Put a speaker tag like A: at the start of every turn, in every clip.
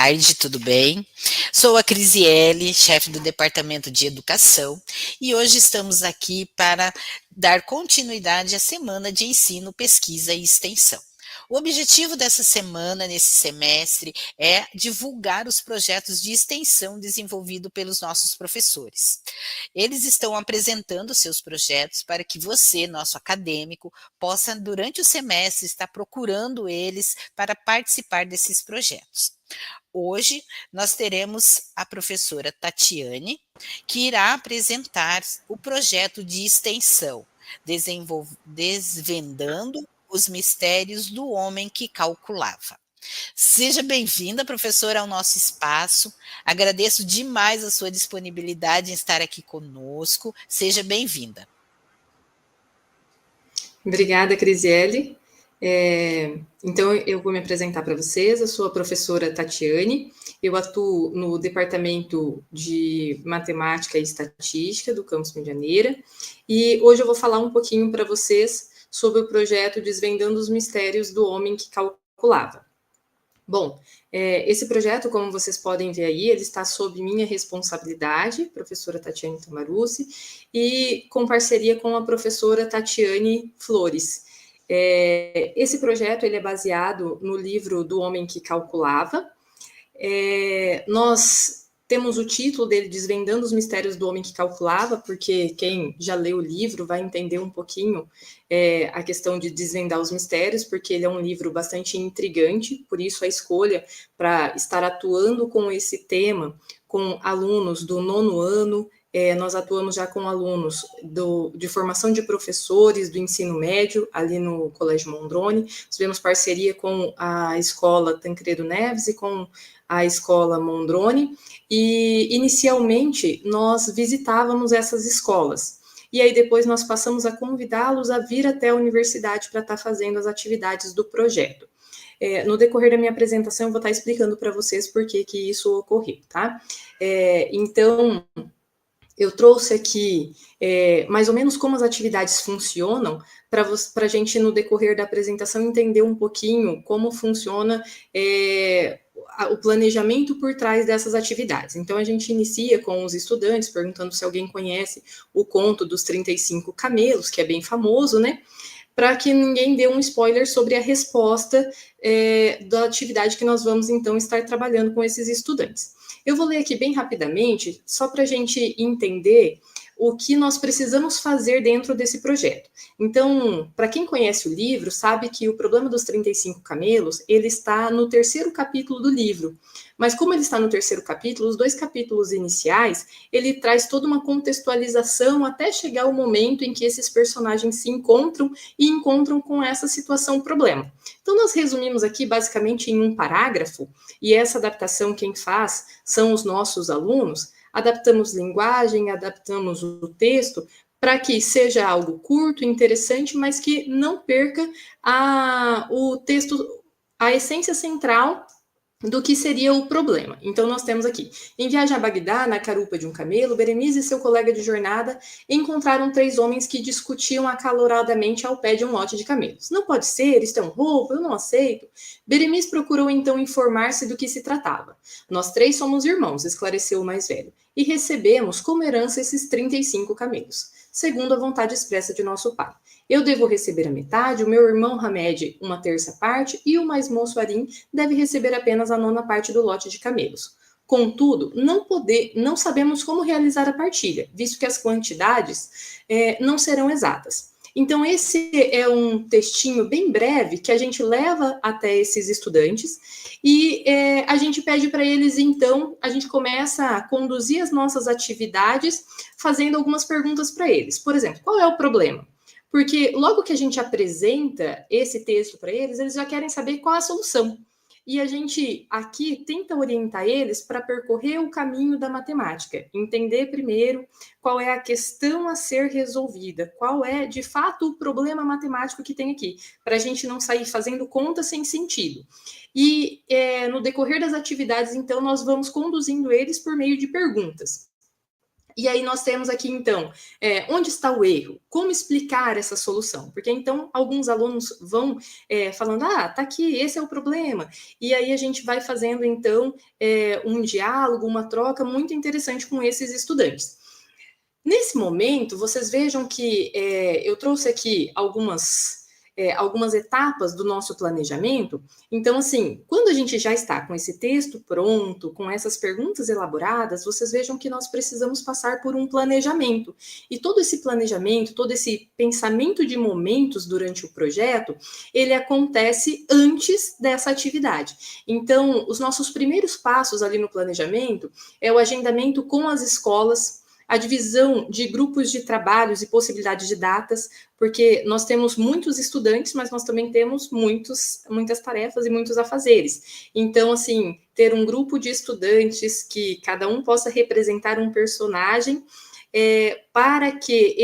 A: tarde, tudo bem? Sou a Crisiele, chefe do Departamento de Educação, e hoje estamos aqui para dar continuidade à Semana de Ensino, Pesquisa e Extensão. O objetivo dessa semana, nesse semestre, é divulgar os projetos de extensão desenvolvidos pelos nossos professores. Eles estão apresentando seus projetos para que você, nosso acadêmico, possa, durante o semestre, estar procurando eles para participar desses projetos. Hoje, nós teremos a professora Tatiane, que irá apresentar o projeto de extensão, Desvendando os Mistérios do Homem que Calculava. Seja bem-vinda, professora, ao nosso espaço. Agradeço demais a sua disponibilidade em estar aqui conosco. Seja bem-vinda.
B: Obrigada, Crisiele. Então, eu vou me apresentar para vocês. Eu sou a professora Tatiane. Eu atuo no Departamento de Matemática e Estatística do Campus Medianeira. E hoje eu vou falar um pouquinho para vocês sobre o projeto Desvendando os Mistérios do Homem que Calculava. Bom, esse projeto, como vocês podem ver aí, ele está sob minha responsabilidade, professora Tatiane Tamarucci, e com parceria com a professora Tatiane Flores. Esse projeto ele é baseado no livro do Homem que Calculava. Nós temos o título dele, Desvendando os Mistérios do Homem que Calculava, porque quem já leu o livro vai entender um pouquinho a questão de desvendar os mistérios, porque ele é um livro bastante intrigante, por isso a escolha para estar atuando com esse tema com alunos do 9º ano. Nós atuamos já com alunos de formação de professores do ensino médio, ali no Colégio Mondrone. Tivemos parceria com a Escola Tancredo Neves e com a Escola Mondrone, e inicialmente nós visitávamos essas escolas. E aí depois nós passamos a convidá-los a vir até a universidade para estar fazendo as atividades do projeto. No decorrer da minha apresentação eu vou estar explicando para vocês por que isso ocorreu, tá? Então, eu trouxe aqui mais ou menos como as atividades funcionam, para a gente, no decorrer da apresentação, entender um pouquinho como funciona o planejamento por trás dessas atividades. Então, a gente inicia com os estudantes, perguntando se alguém conhece o conto dos 35 camelos, que é bem famoso, né? Para que ninguém dê um spoiler sobre a resposta da atividade que nós vamos, então, estar trabalhando com esses estudantes. Eu vou ler aqui bem rapidamente, só para a gente entender o que nós precisamos fazer dentro desse projeto. Então, para quem conhece o livro, sabe que o problema dos 35 camelos, ele está no 3º capítulo do livro. Mas como ele está no 3º capítulo, os 2 capítulos iniciais, ele traz toda uma contextualização até chegar ao momento em que esses personagens se encontram e encontram com essa situação problema. Então, nós resumimos aqui basicamente em um parágrafo, e essa adaptação quem faz são os nossos alunos. Adaptamos linguagem, adaptamos o texto para que seja algo curto, interessante, mas que não perca o texto, a essência central do que seria o problema. Então, nós temos aqui: em viagem a Bagdá, na carupa de um camelo, Beremiz e seu colega de jornada encontraram 3 homens que discutiam acaloradamente ao pé de um lote de camelos. Não pode ser, isto é um roubo, eu não aceito. Beremiz procurou então informar-se do que se tratava. Nós 3 somos irmãos, esclareceu o mais velho, e recebemos como herança esses 35 camelos, segundo a vontade expressa de nosso pai. Eu devo receber a metade, o meu irmão Hamed uma 1/3 parte, e o mais moço Arim deve receber apenas a 9ª parte do lote de camelos. Contudo, não sabemos como realizar a partilha, visto que as quantidades não serão exatas. Então, esse é um textinho bem breve que a gente leva até esses estudantes e a gente pede para eles, então, a gente começa a conduzir as nossas atividades fazendo algumas perguntas para eles. Por exemplo, qual é o problema? Porque logo que a gente apresenta esse texto para eles, eles já querem saber qual é a solução. E a gente aqui tenta orientar eles para percorrer o caminho da matemática, entender primeiro qual é a questão a ser resolvida, qual é, de fato, o problema matemático que tem aqui, para a gente não sair fazendo conta sem sentido. E no decorrer das atividades, então, nós vamos conduzindo eles por meio de perguntas. E aí nós temos aqui, então, onde está o erro? Como explicar essa solução? Porque, então, alguns alunos vão falando, tá aqui, esse é o problema. E aí a gente vai fazendo, então, um diálogo, uma troca muito interessante com esses estudantes. Nesse momento, vocês vejam que eu trouxe aqui algumas etapas do nosso planejamento. Então, assim, quando a gente já está com esse texto pronto, com essas perguntas elaboradas, vocês vejam que nós precisamos passar por um planejamento. E todo esse planejamento, todo esse pensamento de momentos durante o projeto, ele acontece antes dessa atividade. Então, os nossos primeiros passos ali no planejamento é o agendamento com as escolas, a divisão de grupos de trabalhos e possibilidade de datas, porque nós temos muitos estudantes, mas nós também temos muitas tarefas e muitos afazeres. Então, assim, ter um grupo de estudantes que cada um possa representar um personagem, para que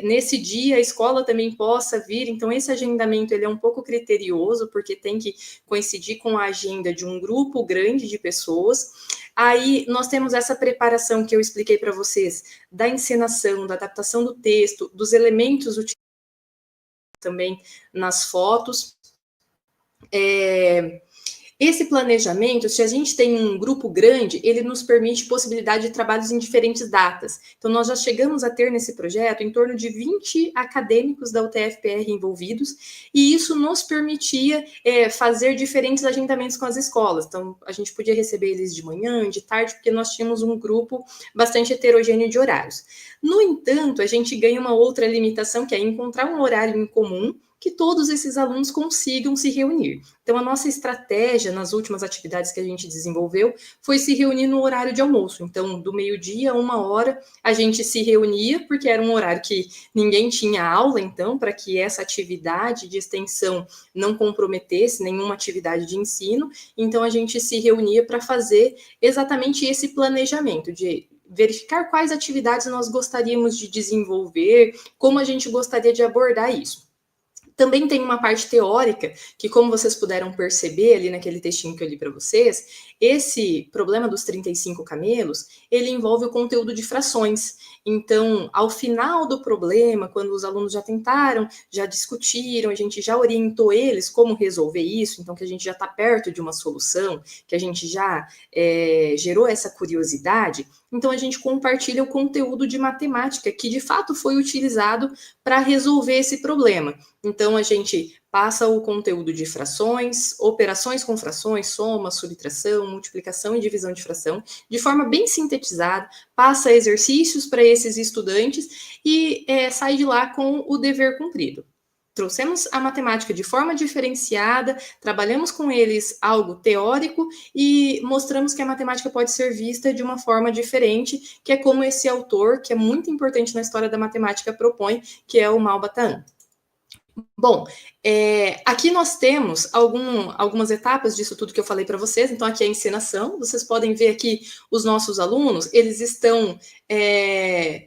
B: nesse dia a escola também possa vir. Então, esse agendamento ele é um pouco criterioso, porque tem que coincidir com a agenda de um grupo grande de pessoas. Aí nós temos essa preparação que eu expliquei para vocês, da encenação, da adaptação do texto, dos elementos utilizados também nas fotos. Esse planejamento, se a gente tem um grupo grande, ele nos permite possibilidade de trabalhos em diferentes datas. Então, nós já chegamos a ter nesse projeto em torno de 20 acadêmicos da UTF-PR envolvidos, e isso nos permitia fazer diferentes agendamentos com as escolas. Então, a gente podia receber eles de manhã, de tarde, porque nós tínhamos um grupo bastante heterogêneo de horários. No entanto, a gente ganha uma outra limitação, que é encontrar um horário em comum que todos esses alunos consigam se reunir. Então, a nossa estratégia nas últimas atividades que a gente desenvolveu foi se reunir no horário de almoço. Então, do meio-dia a 1h, a gente se reunia, porque era um horário que ninguém tinha aula, então, para que essa atividade de extensão não comprometesse nenhuma atividade de ensino. Então, a gente se reunia para fazer exatamente esse planejamento de verificar quais atividades nós gostaríamos de desenvolver, como a gente gostaria de abordar isso. Também tem uma parte teórica, que como vocês puderam perceber ali naquele textinho que eu li para vocês, esse problema dos 35 camelos, ele envolve o conteúdo de frações. Então, ao final do problema, quando os alunos já tentaram, já discutiram, a gente já orientou eles como resolver isso, então que a gente já está perto de uma solução, que a gente já gerou essa curiosidade, então a gente compartilha o conteúdo de matemática, que de fato foi utilizado para resolver esse problema. Então, a gente passa o conteúdo de frações, operações com frações, soma, subtração, multiplicação e divisão de fração, de forma bem sintetizada, passa exercícios para esses estudantes e sai de lá com o dever cumprido. Trouxemos a matemática de forma diferenciada, trabalhamos com eles algo teórico e mostramos que a matemática pode ser vista de uma forma diferente, que é como esse autor, que é muito importante na história da matemática, propõe, que é o Malbataan. Bom, aqui nós temos algumas etapas disso tudo que eu falei para vocês. Então, aqui é a encenação. Vocês podem ver aqui os nossos alunos, eles estão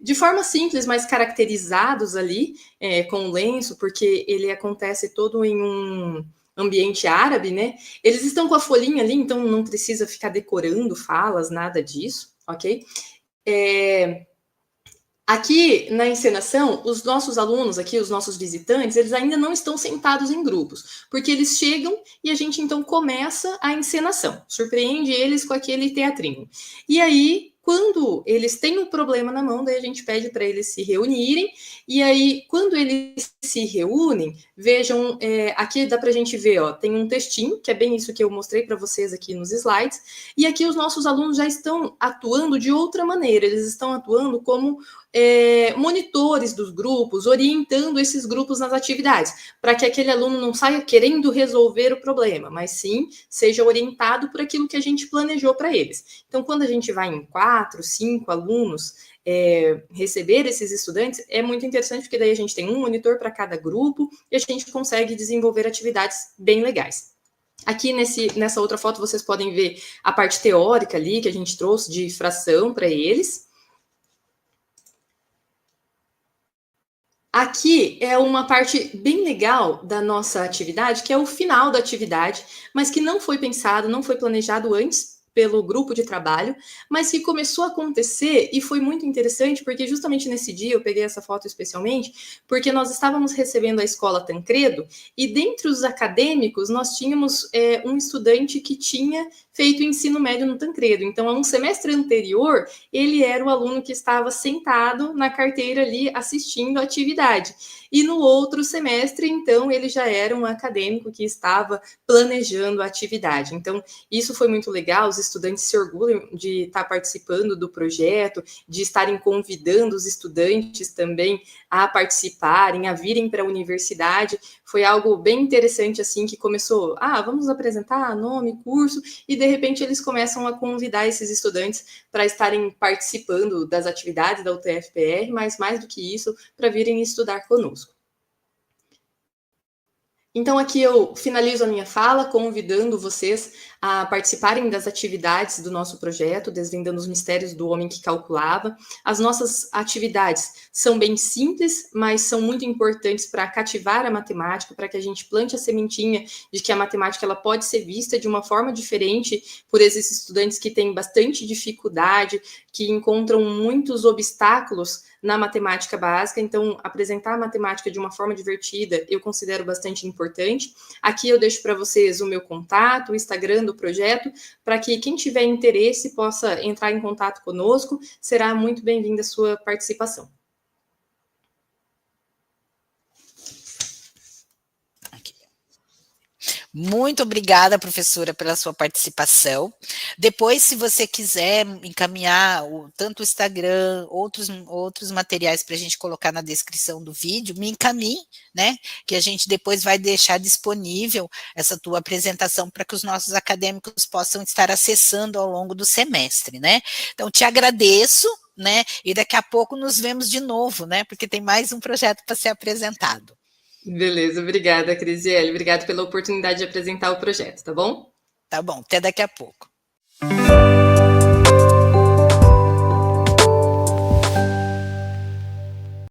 B: de forma simples, mas caracterizados ali com o lenço, porque ele acontece todo em um ambiente árabe, né? Eles estão com a folhinha ali, então não precisa ficar decorando falas, nada disso, ok? Aqui na encenação, os nossos alunos aqui, os nossos visitantes, eles ainda não estão sentados em grupos, porque eles chegam e a gente então começa a encenação, surpreende eles com aquele teatrinho. E aí, quando eles têm um problema na mão, daí a gente pede para eles se reunirem, e aí, quando eles se reúnem, vejam, aqui dá para a gente ver, ó, tem um textinho, que é bem isso que eu mostrei para vocês aqui nos slides, e aqui os nossos alunos já estão atuando de outra maneira, eles estão atuando como monitores dos grupos, orientando esses grupos nas atividades, para que aquele aluno não saia querendo resolver o problema, mas sim seja orientado por aquilo que a gente planejou para eles. Então, quando a gente vai em 4, 5 alunos receber esses estudantes, é muito interessante, porque daí a gente tem um monitor para cada grupo e a gente consegue desenvolver atividades bem legais. Aqui nessa outra foto vocês podem ver a parte teórica ali que a gente trouxe de fração para eles. Aqui é uma parte bem legal da nossa atividade, que é o final da atividade, mas que não foi pensado, não foi planejado antes, pelo grupo de trabalho, mas que começou a acontecer e foi muito interessante, porque justamente nesse dia eu peguei essa foto especialmente, porque nós estávamos recebendo a escola Tancredo e dentre os acadêmicos nós tínhamos um estudante que tinha feito ensino médio no Tancredo. Então, a um semestre anterior, ele era o aluno que estava sentado na carteira ali assistindo a atividade. E no outro semestre, então, ele já era um acadêmico que estava planejando a atividade. Então, isso foi muito legal, os estudantes se orgulham de estar participando do projeto, de estarem convidando os estudantes também a participarem, a virem para a universidade. Foi algo bem interessante, assim, que começou, vamos apresentar nome, curso, e de repente eles começam a convidar esses estudantes para estarem participando das atividades da UTFPR, mas mais do que isso, para virem estudar conosco. Então, aqui eu finalizo a minha fala convidando vocês a participarem das atividades do nosso projeto, Desvendando os Mistérios do Homem que Calculava. As nossas atividades são bem simples, mas são muito importantes para cativar a matemática, para que a gente plante a sementinha de que a matemática ela pode ser vista de uma forma diferente por esses estudantes que têm bastante dificuldade, que encontram muitos obstáculos na matemática básica. Então, apresentar a matemática de uma forma divertida eu considero bastante importante. Aqui eu deixo para vocês o meu contato, o Instagram do projeto, para que quem tiver interesse possa entrar em contato conosco. Será muito bem-vinda a sua participação.
A: Muito obrigada, professora, pela sua participação. Depois, se você quiser encaminhar tanto o Instagram, outros materiais para a gente colocar na descrição do vídeo, me encaminhe, né? Que a gente depois vai deixar disponível essa tua apresentação para que os nossos acadêmicos possam estar acessando ao longo do semestre, né? Então, te agradeço, né? E daqui a pouco nos vemos de novo, né? Porque tem mais um projeto para ser apresentado.
B: Beleza, obrigada, Crisiele. Obrigada pela oportunidade de apresentar o projeto, tá bom?
A: Tá bom, até daqui a pouco.